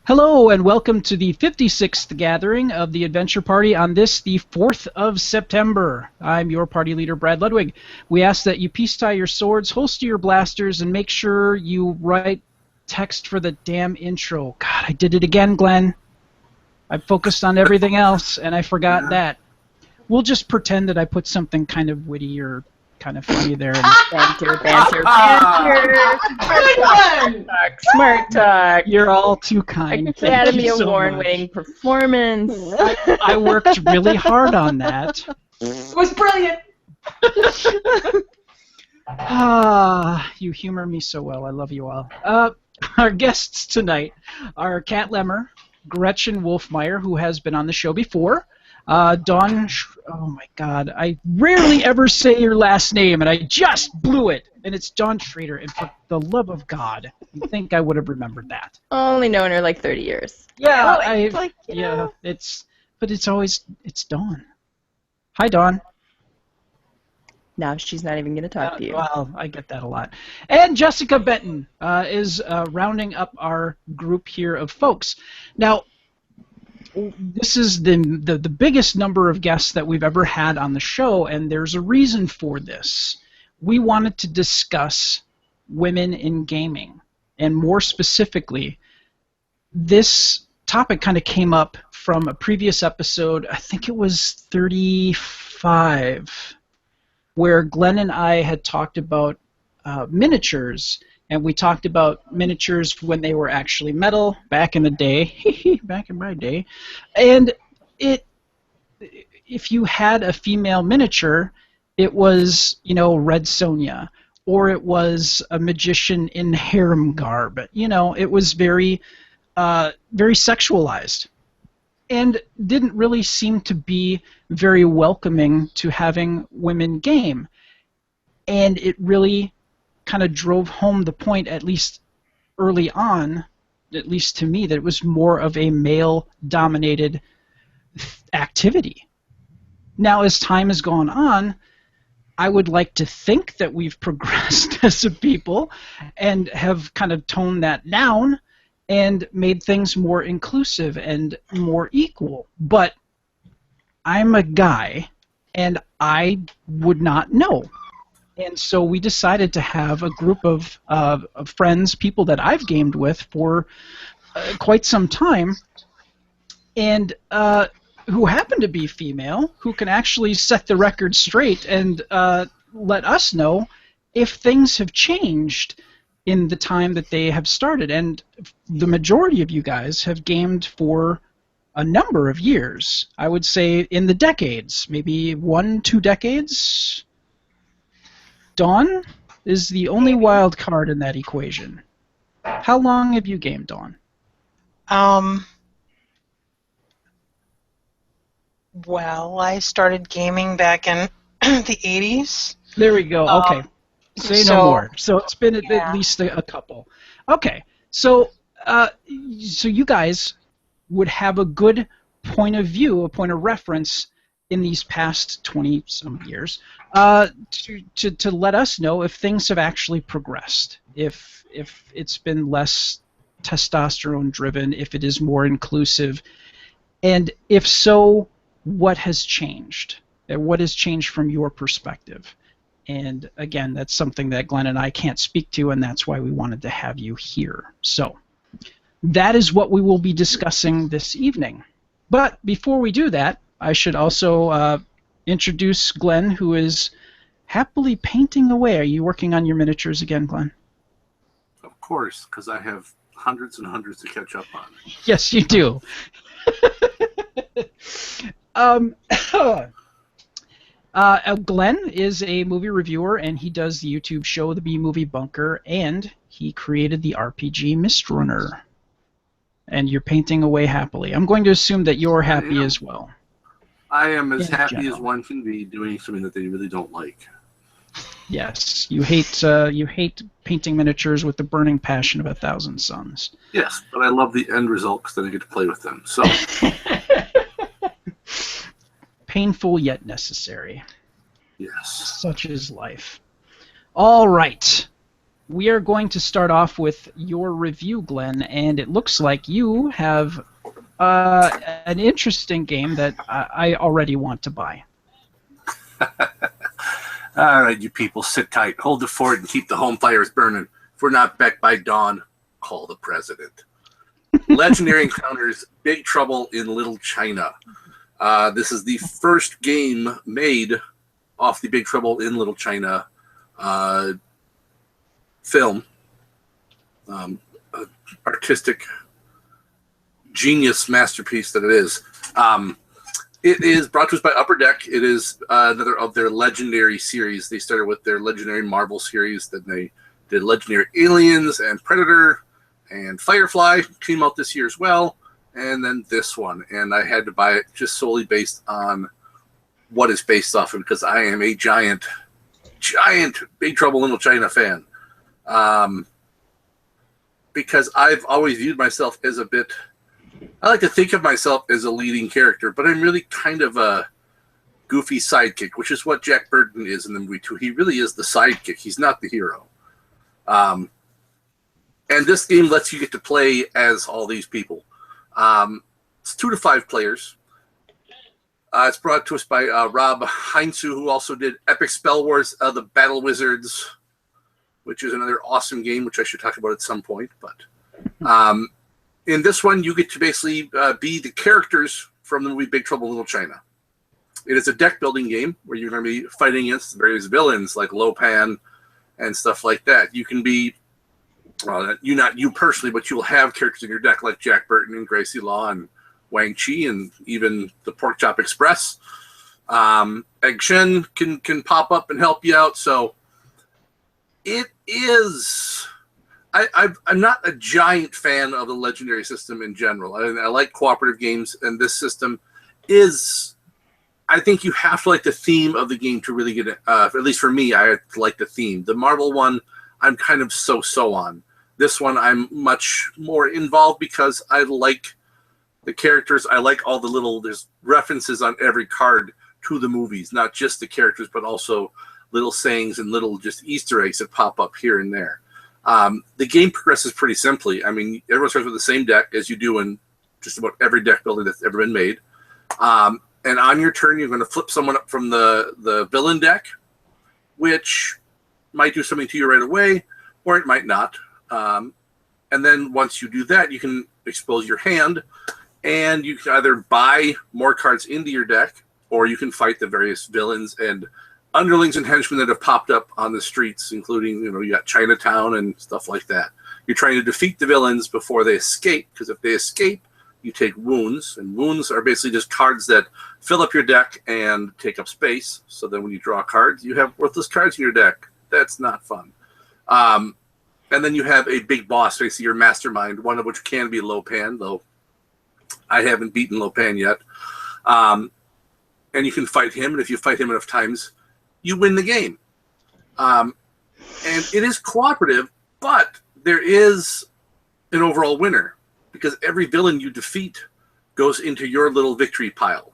Hello and welcome to the 56th gathering of the Adventure Party on this, the 4th of September. I'm your party leader, Brad Ludwig. We ask that you peace tie your swords, holster your blasters, and make sure you write text for the damn intro. God, I did it again, Glenn. I focused on everything else, and I forgot that. We'll just pretend that I put something kind of witty or kind of funny there. And banter. Smart talk. You're all too kind. Academy Award-winning performance. I worked really hard on that. It was brilliant. You humor me so well. I love you all. Our guests tonight are Kat Lemmer, Gretchen Wolfmeyer, who has been on the show before. Dawn, oh my God, I rarely ever say your last name, and I just blew it. And it's Dawn Schrader, and for the love of God, you think I would have remembered that? Only known her like 30 years. Yeah, Know. it's Dawn. Hi, Dawn. Now she's not even going to talk to you. Well, I get that a lot. And Jessica Benton is rounding up our group here of folks. Now, this is the biggest number of guests that we've ever had on the show, and there's a reason for this. We wanted to discuss women in gaming, and more specifically, this topic kind of came up from a previous episode, I think it was 35, where Glenn and I had talked about miniatures. And we talked about miniatures when they were actually metal back in the day, back in my day. And if you had a female miniature, it was, Red Sonja, or it was a magician in harem garb. It was very, very sexualized, and didn't really seem to be very welcoming to having women game. And it really kind of drove home the point, at least early on, at least to me, that it was more of a male-dominated activity. Now, as time has gone on, I would like to think that we've progressed as a people and have kind of toned that down and made things more inclusive and more equal. But I'm a guy, and I would not know. And so we decided to have a group of friends, people that I've gamed with for quite some time, and who happen to be female, who can actually set the record straight and let us know if things have changed in the time that they have started. And the majority of you guys have gamed for a number of years. I would say in the decades, maybe 1-2 decades. Dawn is the only wild card in that equation. How long have you gamed, Dawn? Well, I started gaming back in the 80s. There we go. Okay. Say no more. So it's been at least a couple. Okay. So you guys would have a good point of view, a point of reference in these past 20-some years to let us know if things have actually progressed, if it's been less testosterone-driven, if it is more inclusive, and if so, what has changed? What has changed from your perspective? And again, that's something that Glenn and I can't speak to, and that's why we wanted to have you here. So that is what we will be discussing this evening. But before we do that, I should also introduce Glenn, who is happily painting away. Are you working on your miniatures again, Glenn? Of course, because I have hundreds and hundreds to catch up on. Yes, you do. Glenn is a movie reviewer, and he does the YouTube show The B-Movie Bunker, and he created the RPG Mistrunner. And you're painting away happily. I'm going to assume that you're happy as well. I am as happy general as one can be doing something that they really don't like. Yes, you hate painting miniatures with the burning passion of 1,000 suns. Yes, but I love the end result because then I get to play with them. So painful yet necessary. yes, Such is life. All right. we are going to start off with your review, Glenn, and it looks like you have an interesting game that I already want to buy. All right, you people, sit tight, hold the fort, and keep the home fires burning. If we're not back by dawn, call the president. Legendary Encounters Big Trouble in Little China. This is the first game made off the Big Trouble in Little China film. Artistic genius masterpiece that it is. It is brought to us by Upper Deck. It is another of their Legendary series. They started with their Legendary Marvel series. Then they did Legendary Aliens and Predator and Firefly. Came out this year as well. And then this one. And I had to buy it just solely based on what it's based off of, because I am a giant Big Trouble in Little China fan. Because I've always viewed myself as a bit... I like to think of myself as a leading character, but I'm really kind of a goofy sidekick, which is what Jack Burton is in the movie too. He really is the sidekick. He's not the hero. And this game lets you get to play as all these people. It's 2 to 5 players. It's brought to us by Rob Heinzu, who also did Epic Spell Wars, the Battle Wizards, which is another awesome game, which I should talk about at some point. But in this one, you get to basically be the characters from the movie Big Trouble in Little China. It is a deck-building game where you're going to be fighting against various villains like Lopan and stuff like that. You can be, not you personally, but you'll have characters in your deck like Jack Burton and Gracie Law and Wang Chi and even the Pork Chop Express. Egg Shen can pop up and help you out. So it is... I'm not a giant fan of the Legendary system in general. I like cooperative games, and this system is... I think you have to like the theme of the game to really get it. At least for me, I like the theme. The Marvel one, I'm kind of so-so on. This one, I'm much more involved because I like the characters. I like all the little... There's references on every card to the movies, not just the characters, but also little sayings and little just Easter eggs that pop up here and there. The game progresses pretty simply. I mean, everyone starts with the same deck as you do in just about every deck builder that's ever been made. And on your turn, you're going to flip someone up from the villain deck, which might do something to you right away, or it might not. And then once you do that, you can expose your hand, and you can either buy more cards into your deck, or you can fight the various villains and underlings and henchmen that have popped up on the streets, including, you got Chinatown and stuff like that. You're trying to defeat the villains before they escape, because if they escape, you take wounds, and wounds are basically just cards that fill up your deck and take up space. So then when you draw cards, you have worthless cards in your deck. That's not fun. And then you have a big boss, basically your mastermind, one of which can be Lopan, though I haven't beaten Lopan yet. And you can fight him, and if you fight him enough times, you win the game. And it is cooperative, but there is an overall winner, because every villain you defeat goes into your little victory pile.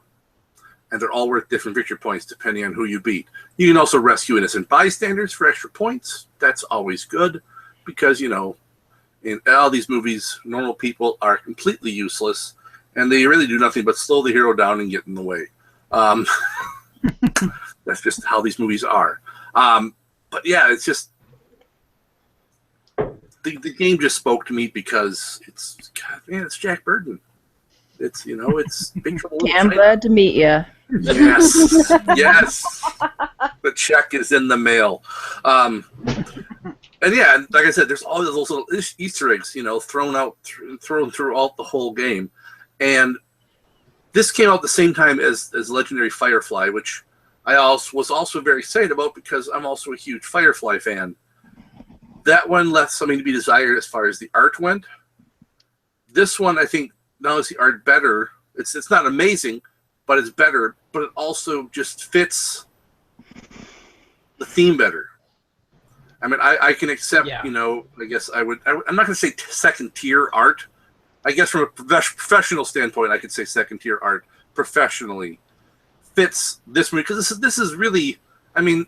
And they're all worth different victory points depending on who you beat. You can also rescue innocent bystanders for extra points. That's always good, because, in all these movies, normal people are completely useless, and they really do nothing but slow the hero down and get in the way. That's just how these movies are. But yeah, it's just... The game just spoke to me because it's Jack Burton. It's, it's Big Trouble in Little I'm China. glad to meet you. Yes. Yes. The check is in the mail. And yeah, like I said, there's all those little Easter eggs, thrown throughout the whole game. And this came out the same time as Legendary Firefly, which I was also very excited about, because I'm also a huge Firefly fan. That one left something to be desired as far as the art went. This one, I think, not only is the art better, it's not amazing, but it's better, but it also just fits the theme better. I mean, I can accept, Yeah. I guess I'm not going to say second-tier art. I guess from a professional standpoint, I could say second-tier art professionally fits this movie, because this is really, I mean,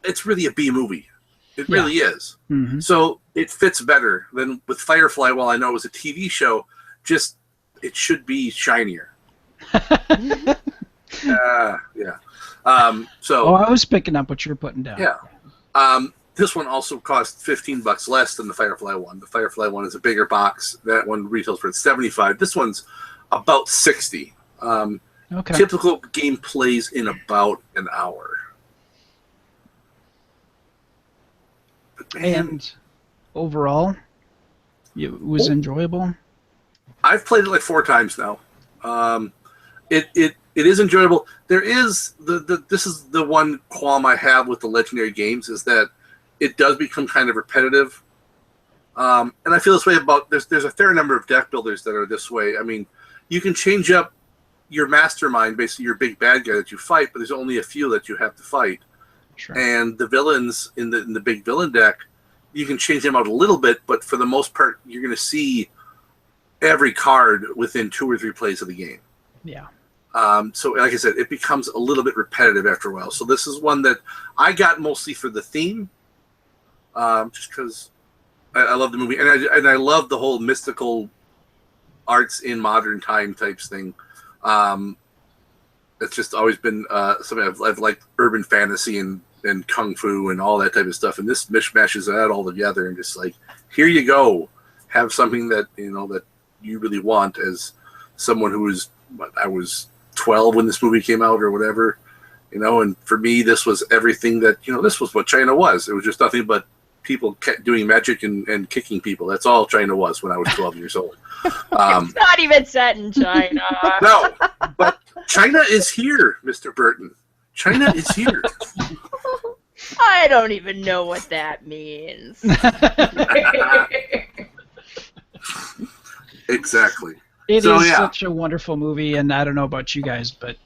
it's really a B movie. It really is. Mm-hmm. So it fits better than with Firefly. While I know it was a TV show, just it should be shinier. Yeah. So I was picking up what you were putting down. Yeah. This one also cost $15 less than the Firefly one. The Firefly one is a bigger box. That one retails for $75. This one's about $60. Okay. Typical game plays in about an hour. But man, And overall, it was enjoyable. I've played it like 4 times now. It is enjoyable. There is this is the one qualm I have with the Legendary games is that it does become kind of repetitive. And I feel this way about there's a fair number of deck builders that are this way. I mean, you can change up your mastermind, basically your big bad guy that you fight, but there's only a few that you have to fight. Sure. And the villains in the big villain deck, you can change them out a little bit, but for the most part, you're going to see every card within 2 or 3 plays of the game. Yeah. So, like I said, it becomes a little bit repetitive after a while. So this is one that I got mostly for the theme, just because I love the movie, and I love the whole mystical arts in modern time types thing. It's just always been something I've liked, urban fantasy and kung fu and all that type of stuff. And this mishmashes that all together and just like, here you go, have something that that you really want as someone who was I was 12 when this movie came out or whatever, and for me this was everything that this was what China was. It was just nothing but people doing magic and kicking people. That's all China was when I was 12 years old. It's not even set in China. No, but China is here, Mr. Burton. China is here. I don't even know what that means. Exactly. It is such a wonderful movie, and I don't know about you guys, but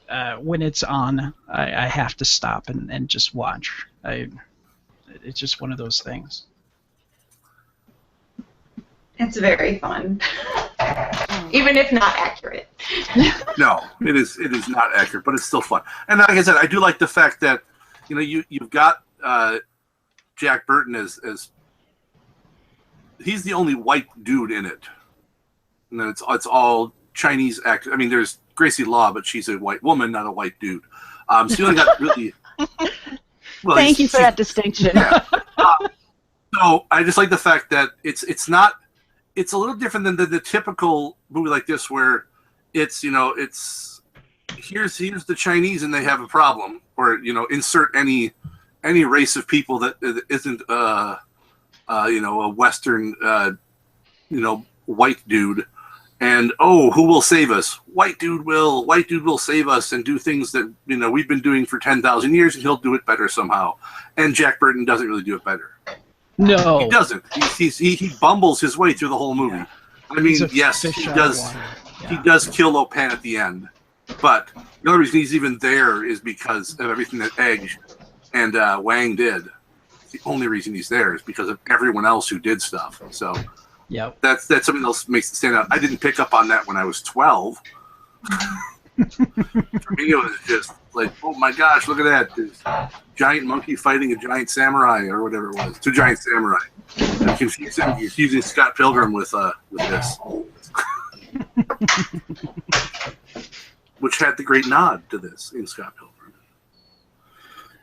when it's on, I have to stop and just watch. It's just one of those things. It's very fun, even if not accurate. No, it is not accurate, but it's still fun. And like I said, I do like the fact that you've got Jack Burton as he's the only white dude in it, and then it's all Chinese actors. I mean, there's Gracie Law, but she's a white woman, not a white dude. So you only got really. Well, Thank you for that distinction. Yeah. So I just like the fact that it's a little different than the typical movie like this, where it's here's the Chinese and they have a problem, or insert any race of people that isn't a Western white dude, and who will save us? White dude will save us and do things that we've been doing for 10,000 years, and he'll do it better somehow. And Jack Burton doesn't really do it better. No, he doesn't. He bumbles his way through the whole movie. Yeah. I mean, yes, he does. Yeah. He does kill Lopan at the end, but the only reason he's even there is because of everything that Edge and Wang did. The only reason he's there is because of everyone else who did stuff. So, yeah, that's something else makes it stand out. I didn't pick up on that when I was 12. For me, it was just like, oh my gosh, look at that! This giant monkey fighting a giant samurai, or whatever it was. 2 giant samurai. I'm confusing Scott Pilgrim with this, which had the great nod to this in Scott Pilgrim.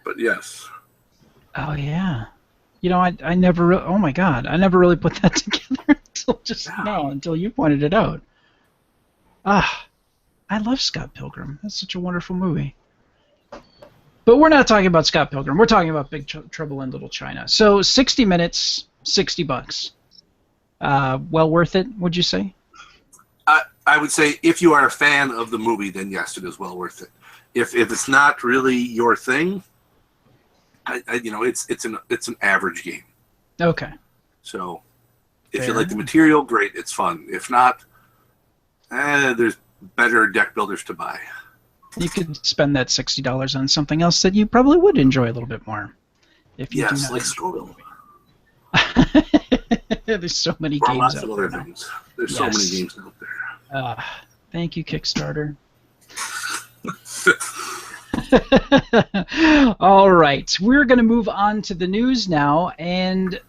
But yes. Oh yeah. I never. Oh my God, I never really put that together until you pointed it out. I love Scott Pilgrim. That's such a wonderful movie. But we're not talking about Scott Pilgrim. We're talking about Big Trouble in Little China. So 60 minutes, $60. Well worth it, would you say? I would say if you are a fan of the movie, then yes, it is well worth it. If it's not really your thing, it's an average game. Okay. So if you like the material, great, it's fun. If not, there's better deck builders to buy. You could spend that $60 on something else that you probably would enjoy a little bit more. If you like Scoville. There's so many or games lots out of there. other things. There's so many games out there. Thank you, Kickstarter. All right, we're going to move on to the news now, and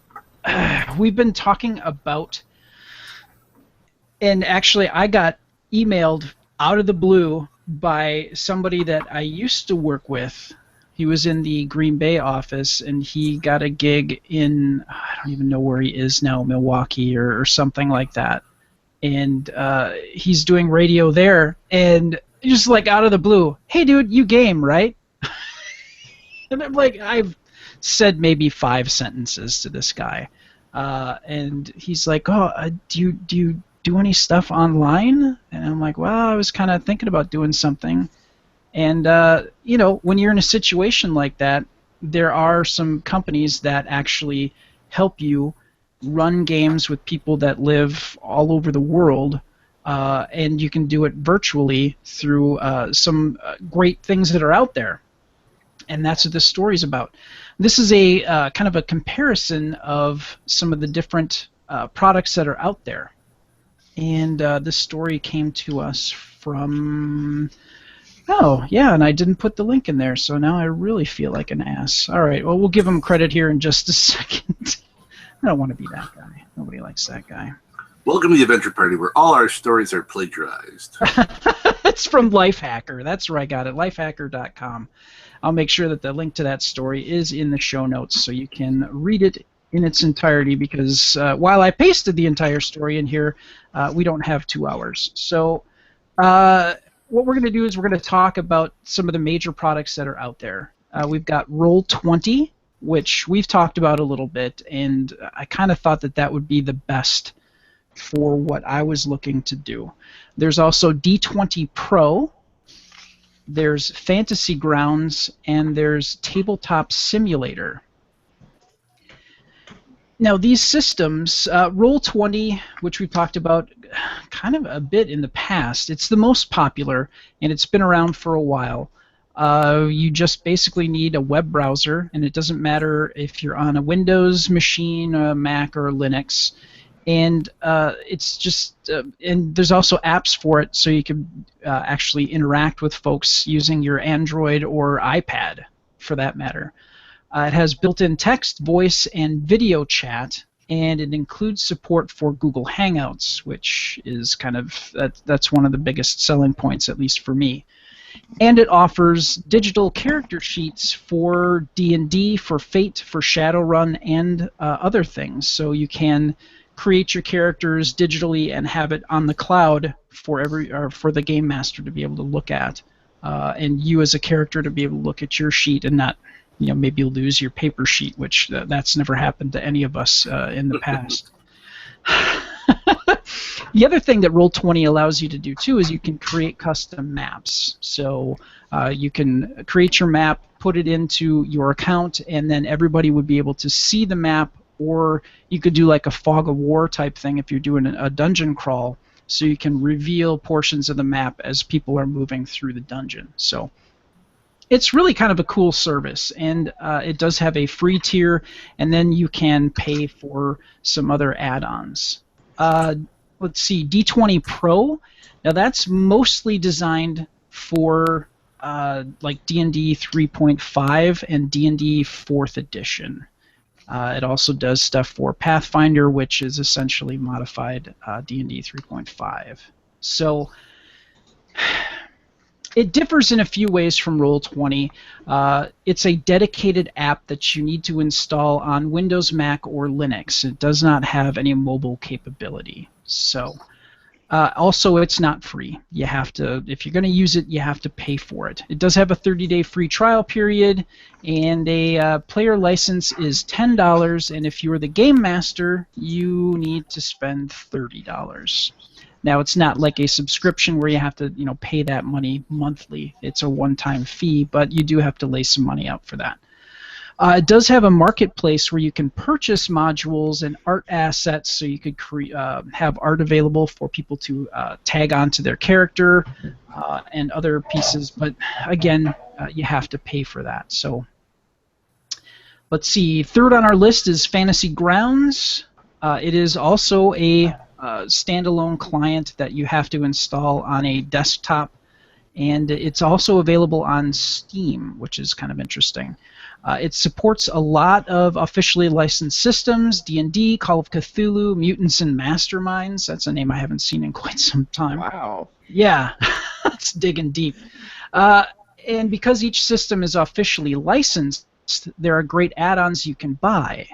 we've been talking about, and actually I got emailed out of the blue by somebody that I used to work with. He was in the Green Bay office, and he got a gig in, I don't even know where he is now, Milwaukee or something like that. And he's doing radio there, and just like out of the blue, hey dude, you game, right? And I'm like, I've said maybe 5 sentences to this guy, and he's like, oh, do you do any stuff online? And I'm like, well, I was kind of thinking about doing something. And you know, when you're in a situation like that, there are some companies that actually help you run games with people that live all over the world, and you can do it virtually through some great things that are out there. And that's what this story is about. This is a kind of a comparison of some of the different products that are out there. And this story came to us from... Oh, yeah, and I didn't put the link in there, so now I really feel like an ass. All right, well, we'll give him credit here in just a second. I don't want to be that guy. Nobody likes that guy. Welcome to the Adventure Party, where all our stories are plagiarized. It's from Lifehacker. That's where I got it, lifehacker.com. I'll make sure that the link to that story is in the show notes so you can read it in its entirety, because while I pasted the entire story in here, we don't have 2 hours. So what we're going to do is we're going to talk about some of the major products that are out there. We've got Roll20, which we've talked about a little bit, and I kind of thought that that would be the best for what I was looking to do. There's also D20 Pro, there's Fantasy Grounds, and there's Tabletop Simulator. Now these systems, Roll20, which we've talked about kind of a bit in the past, it's the most popular, and it's been around for a while. You just basically need a web browser, and it doesn't matter if you're on a Windows machine, a Mac, or Linux. And it's just, and there's also apps for it, so you can actually interact with folks using your Android or iPad, for that matter. It has built-in text, voice, and video chat, and it includes support for Google Hangouts, which is kind of, that's one of the biggest selling points, at least for me. And it offers digital character sheets for D&D, for Fate, for Shadowrun, and other things. So you can create your characters digitally and have it on the cloud for for the game master to be able to look at, and you as a character to be able to look at your sheet and not, you know, maybe lose your paper sheet, which that's never happened to any of us in the past. The other thing that Roll20 allows you to do too is you can create custom maps. So you can create your map, put it into your account, and then everybody would be able to see the map. Or you could do like a fog of war type thing if you're doing a dungeon crawl, so you can reveal portions of the map as people are moving through the dungeon. So it's really kind of a cool service, and it does have a free tier, and then you can pay for some other add-ons. Let's see, D20 Pro. Now that's mostly designed for like D&D 3.5 and D&D 4th edition. It also does stuff for Pathfinder, which is essentially modified D&D 3.5. So it differs in a few ways from Roll20. It's a dedicated app that you need to install on Windows, Mac, or Linux. It does not have any mobile capability. So also, it's not free. You have to, if you're going to use it, you have to pay for it. It does have a 30-day free trial period, and a player license is $10. And if you're the game master, you need to spend $30. Now, it's not like a subscription where you have to, you know, pay that money monthly. It's a one-time fee, but you do have to lay some money out for that. It does have a marketplace where you can purchase modules and art assets, so you could have art available for people to tag onto their character and other pieces. But again, you have to pay for that. So let's see. Third on our list is Fantasy Grounds. It is also a standalone client that you have to install on a desktop, and it's also available on Steam, which is kind of interesting. It supports a lot of officially licensed systems: D&D, Call of Cthulhu, Mutants and Masterminds. That's a name I haven't seen in quite some time. Wow. Yeah, it's digging deep. And because each system is officially licensed, there are great add-ons you can buy.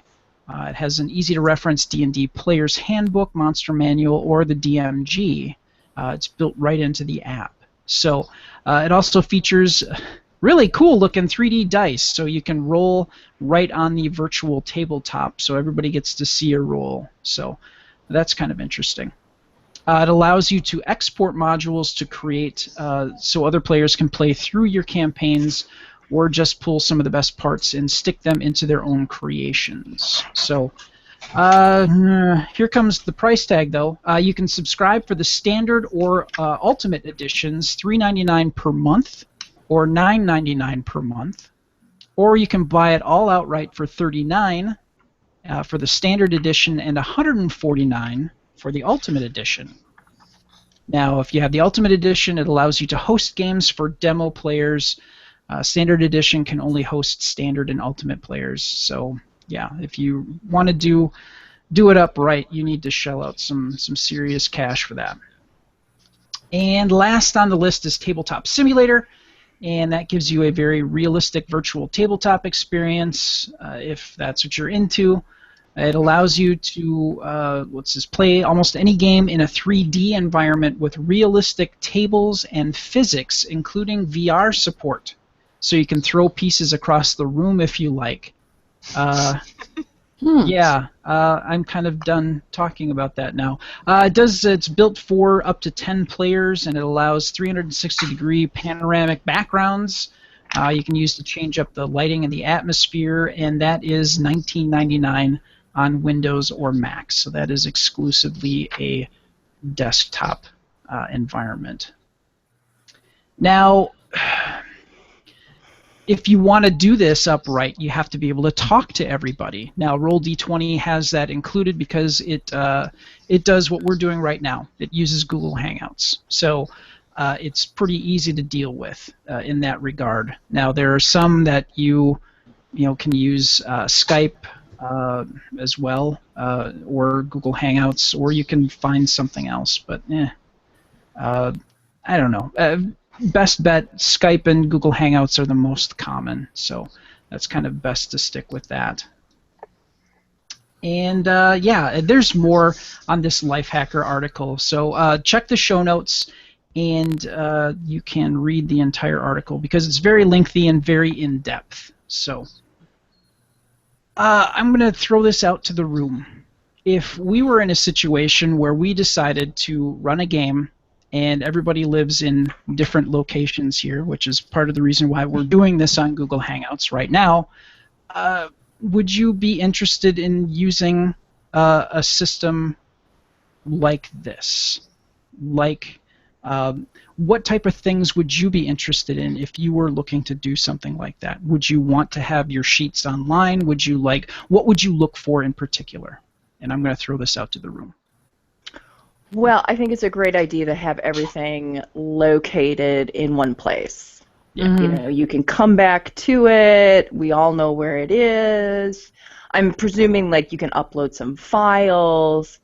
It has an easy-to-reference D&D Player's Handbook, Monster Manual, or the DMG. It's built right into the app. So it also features really cool-looking 3D dice, so you can roll right on the virtual tabletop, so everybody gets to see a roll. So that's kind of interesting. It allows you to export modules to create so other players can play through your campaigns, or just pull some of the best parts and stick them into their own creations. So here comes the price tag, though. You can subscribe for the standard or ultimate editions, $3.99 per month or $9.99 per month, or you can buy it all outright for $39 for the standard edition and $149 for the ultimate edition. Now, if you have the ultimate edition, it allows you to host games for demo players. Standard edition can only host standard and ultimate players. So, yeah, if you want to do it upright, you need to shell out some serious cash for that. And last on the list is Tabletop Simulator, and that gives you a very realistic virtual tabletop experience if that's what you're into. It allows you to play almost any game in a 3D environment with realistic tables and physics, including VR support. So you can throw pieces across the room if you like. Yeah, I'm kind of done talking about that now. It's built for up to 10 players, and it allows 360-degree panoramic backgrounds. You can use to change up the lighting and the atmosphere, and that is $19.99 on Windows or Mac. So that is exclusively a desktop environment. Now, if you want to do this upright, you have to be able to talk to everybody. Now, Roll-D20 has that included because it does what we're doing right now. It uses Google Hangouts. So it's pretty easy to deal with in that regard. Now, there are some that you can use Skype as well, or Google Hangouts, or you can find something else. But I don't know. Best bet, Skype and Google Hangouts are the most common, so that's kind of best to stick with that. And yeah, there's more on this Lifehacker article, so check the show notes, and you can read the entire article because it's very lengthy and very in-depth. So I'm going to throw this out to the room. If we were in a situation where we decided to run a game and everybody lives in different locations here, which is part of the reason why we're doing this on Google Hangouts right now, would you be interested in using a system like this? Like, what type of things would you be interested in if you were looking to do something like that? Would you want to have your sheets online? What would you look for in particular? And I'm going to throw this out to the room. Well, I think it's a great idea to have everything located in one place. Yeah. You know, you can come back to it. We all know where it is. I'm presuming like you can upload some files,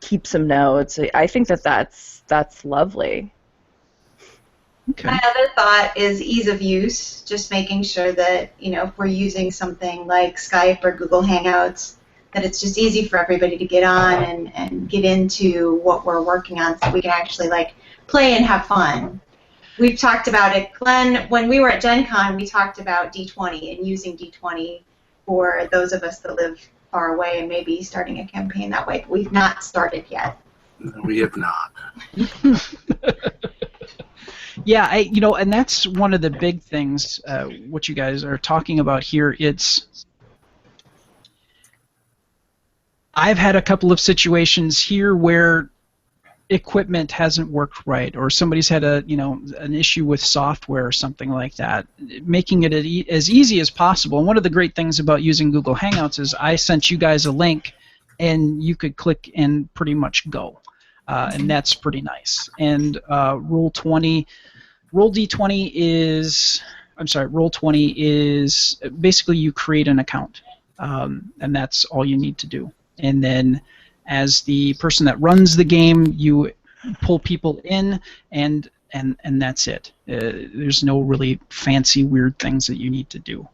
keep some notes. I think that's lovely. Okay. My other thought is ease of use, just making sure that, if we're using something like Skype or Google Hangouts, that it's just easy for everybody to get on and get into what we're working on so we can actually play and have fun. We've talked about it, Glenn, when we were at Gen Con, we talked about D20 and using D20 for those of us that live far away and maybe starting a campaign that way, but we've not started yet. We have not. Yeah, and that's one of the big things, what you guys are talking about here. I've had a couple of situations here where equipment hasn't worked right, or somebody's had an issue with software or something like that. Making it as easy as possible. And one of the great things about using Google Hangouts is I sent you guys a link, and you could click and pretty much go. and that's pretty nice. And Roll20 is, Roll20 is basically you create an account, and that's all you need to do. And then as the person that runs the game, you pull people in, and that's it. There's no really fancy, weird things that you need to do.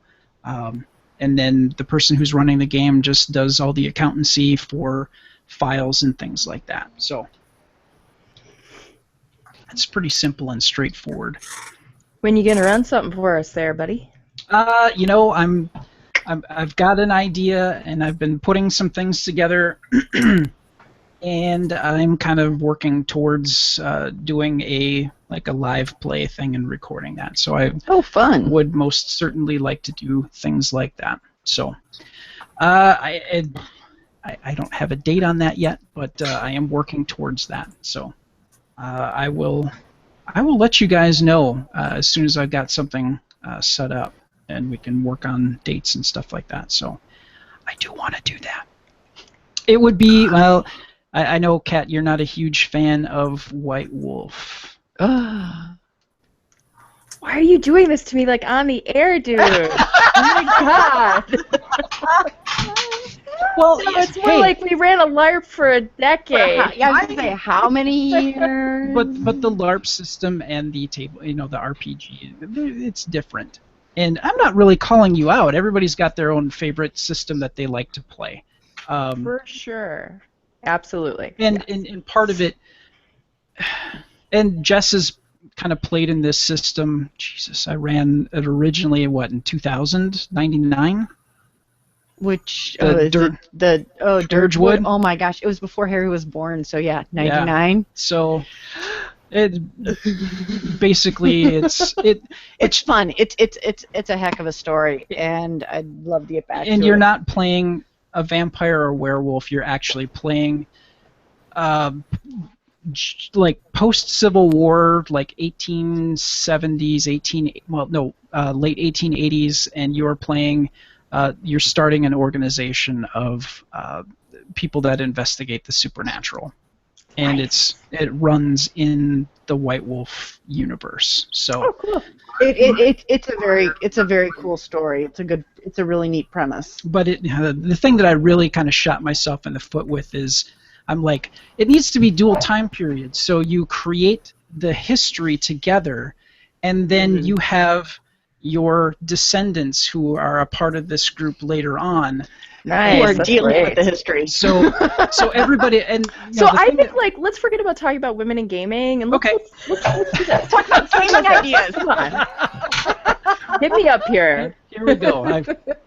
And then the person who's running the game just does all the accountancy for files and things like that. So it's pretty simple and straightforward. When you gonna run something for us there, buddy? You know, I've got an idea, and I've been putting some things together, and I'm kind of working towards doing a live play thing and recording that. So I fun. would most certainly like to do things like that. So I don't have a date on that yet, but I am working towards that. So I will let you guys know as soon as I've got something set up, and we can work on dates and stuff like that. So I do want to do that. It would be, well, I know, Kat, you're not a huge fan of White Wolf. Why are you doing this to me like on the air, dude? Oh my god. Well, So it's more like we ran a LARP for a decade. Yeah, I was gonna say, how many years? But the LARP system and the table, the RPG, it's different. And I'm not really calling you out. Everybody's got their own favorite system that they like to play. For sure. Absolutely. And part of it, and Jess has kind of played in this system. Jesus, I ran it originally in 2000, 99? Which Dirgewood? Dirgewood. Oh my gosh, it was before Harry was born. So yeah, 99. Yeah. So it basically it's fun. It's a heck of a story, and I'd love to get back to it. And you're not playing a vampire or werewolf. You're actually playing like post-Civil War, like 1870s, late 1880s, and you're playing. You're starting an organization of people that investigate the supernatural, and Nice. it runs in the White Wolf universe. So, Cool. It's a very cool story. It's a really neat premise. but the thing that I really kind of shot myself in the foot with is, I'm like, it needs to be dual time periods. So you create the history together, and then you have your descendants who are a part of this group later on. Nice. Who are That's dealing great. with the history. So everybody, and So I think let's forget about talking about women in gaming and let's do that. Talk about gaming ideas. Come on. Hit me up here. Here we go.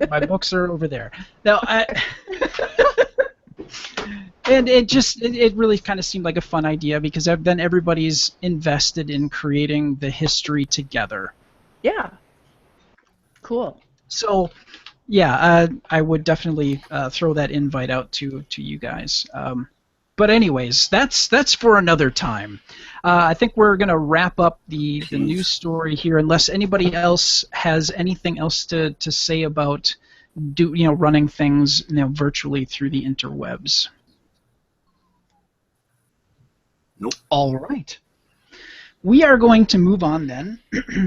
My books are over there. Now, and it really kind of seemed like a fun idea, because then everybody's invested in creating the history together. Yeah. Cool. So, yeah, I would definitely throw that invite out to you guys. But anyways, that's for another time. I think we're going to wrap up the news story here, unless anybody else has anything else to say about running things virtually through the interwebs. Nope. All right. We are going to move on then,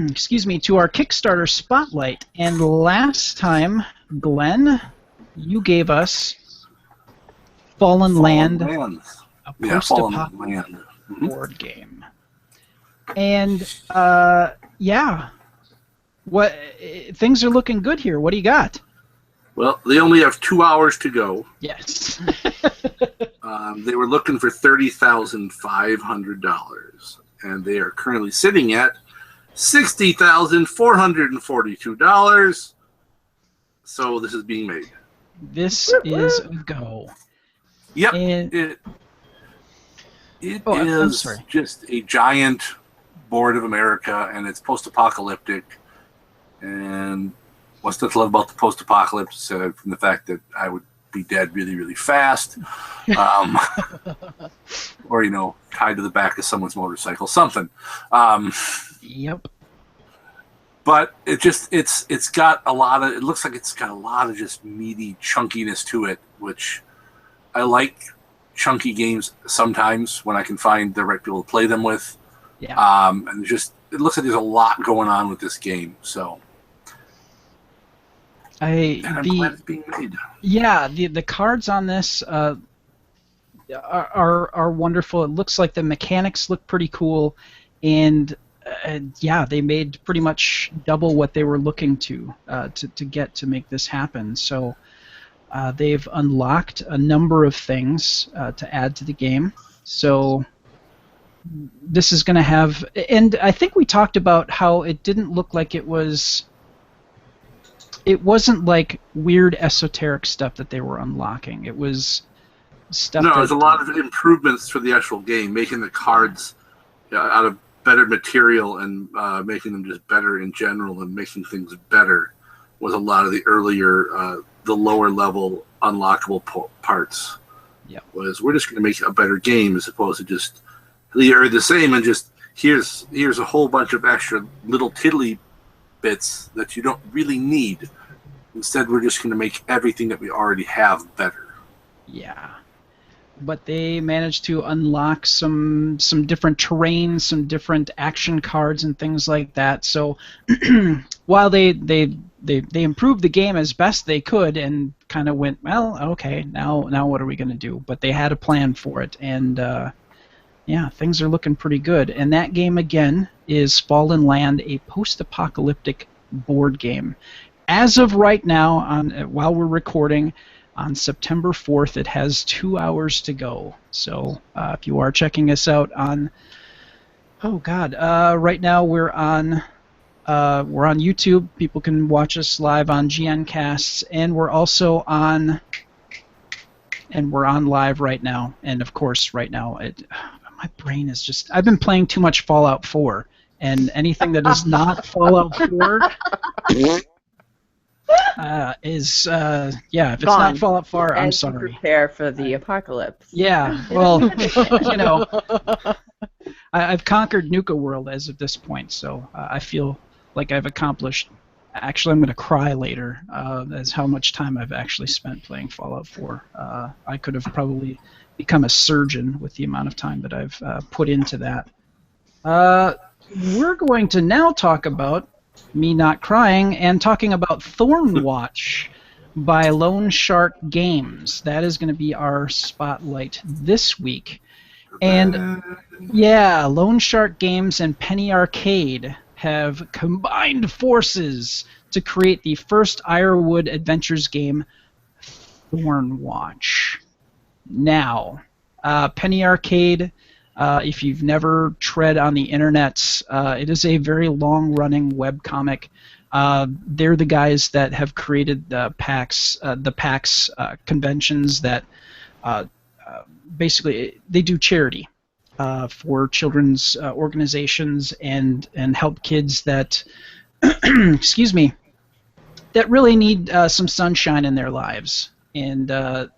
excuse me, to our Kickstarter spotlight. And last time, Glenn, you gave us Fallin Land, Land. a Fallen post-apocalyptic Land. Mhm. board game. And things are looking good here. What do you got? Well, they only have 2 hours to go. Yes. They were looking for $30,500, and they are currently sitting at $60,442. So this is being made. This is a go. Yep. And It I'm is sorry. just a giant board of America, and it's post-apocalyptic. And what's not to love about the post-apocalypse, from the fact that I would be dead really, really fast, or tied to the back of someone's motorcycle, something. Yep. But it's got a lot of. It looks like it's got a lot of just meaty chunkiness to it, which I like. chunky games sometimes when I can find the right people to play them with. Yeah. And just it looks like there's a lot going on with this game. So and I'm glad it's being made. Yeah, the cards on this are wonderful. It looks like the mechanics look pretty cool, and yeah, they made pretty much double what they were looking to get to make this happen. So they've unlocked a number of things to add to the game. So this is going to have, and I think we talked about how it didn't look like it wasn't like weird esoteric stuff that they were unlocking. It was stuff. No, there's a lot of improvements for the actual game, making the cards out of better material and making them just better in general and making things better was a lot of the earlier, the lower level unlockable parts. Yeah. Was we're just going to make a better game as opposed to just are the same and just here's a whole bunch of extra little tiddly bits that you don't really need. Instead, we're just going to make everything that we already have better. Yeah. But they managed to unlock some different terrain, some different action cards and things like that. So while they improved the game as best they could and kind of went, well, okay, now what are we going to do? But they had a plan for it, and yeah, things are looking pretty good. And that game, again, is Fallin Land, a post-apocalyptic board game. As of right now, while we're recording, on September 4th, it has 2 hours to go. So if you are checking us out on, right now we're on YouTube. People can watch us live on GNcasts, and we're also on live right now. And of course, right now, my brain is just, I've been playing too much Fallout 4, and anything that is not Fallout 4 if it's not Fallout 4, I'm sorry. Prepare for the apocalypse. Yeah, well, I've conquered Nuka World as of this point, so I feel like I've accomplished. Actually, I'm going to cry later as how much time I've actually spent playing Fallout 4. I could have probably become a surgeon with the amount of time that I've put into that. We're going to now talk about me not crying and talking about Thornwatch by Lone Shark Games. That is going to be our spotlight this week. And yeah, Lone Shark Games and Penny Arcade have combined forces to create the first Ironwood Adventures game, Thornwatch. Now, Penny Arcade, if you've never tread on the internet, it is a very long-running webcomic. They're the guys that have created the PAX conventions that basically they do charity for children's organizations and help kids that excuse me, that really need some sunshine in their lives. And their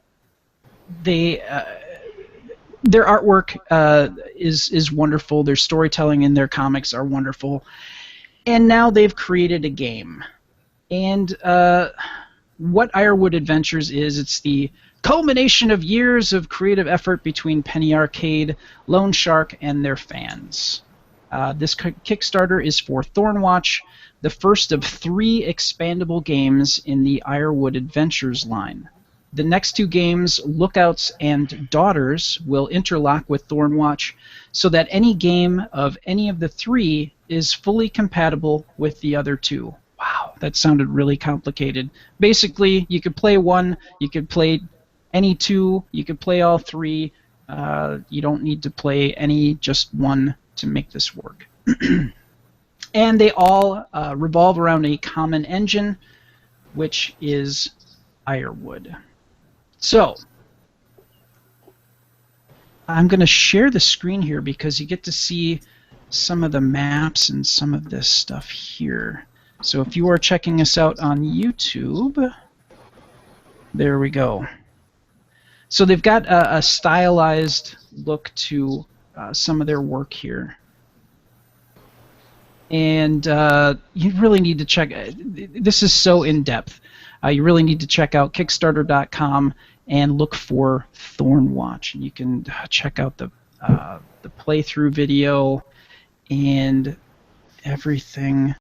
artwork is wonderful. Their storytelling in their comics are wonderful. And now they've created a game. And what Ironwood Adventures is, it's the culmination of years of creative effort between Penny Arcade, Lone Shark, and their fans. This Kickstarter is for Thornwatch, the first of 3 expandable games in the Ironwood Adventures line. The next 2 games, Lookouts and Daughters, will interlock with Thornwatch so that any game of any of the 3 is fully compatible with the other 2. Wow, that sounded really complicated. Basically, you could play 1, you could play any 2, you could play all 3. You don't need to play just 1 to make this work. And they all revolve around a common engine, which is Ironwood. So, I'm going to share the screen here because you get to see some of the maps and some of this stuff here. So if you are checking us out on YouTube, there we go. So they've got a stylized look to some of their work here. And you really need to check, this is so in-depth. You really need to check out Kickstarter.com and look for Thornwatch. And you can check out the playthrough video and everything.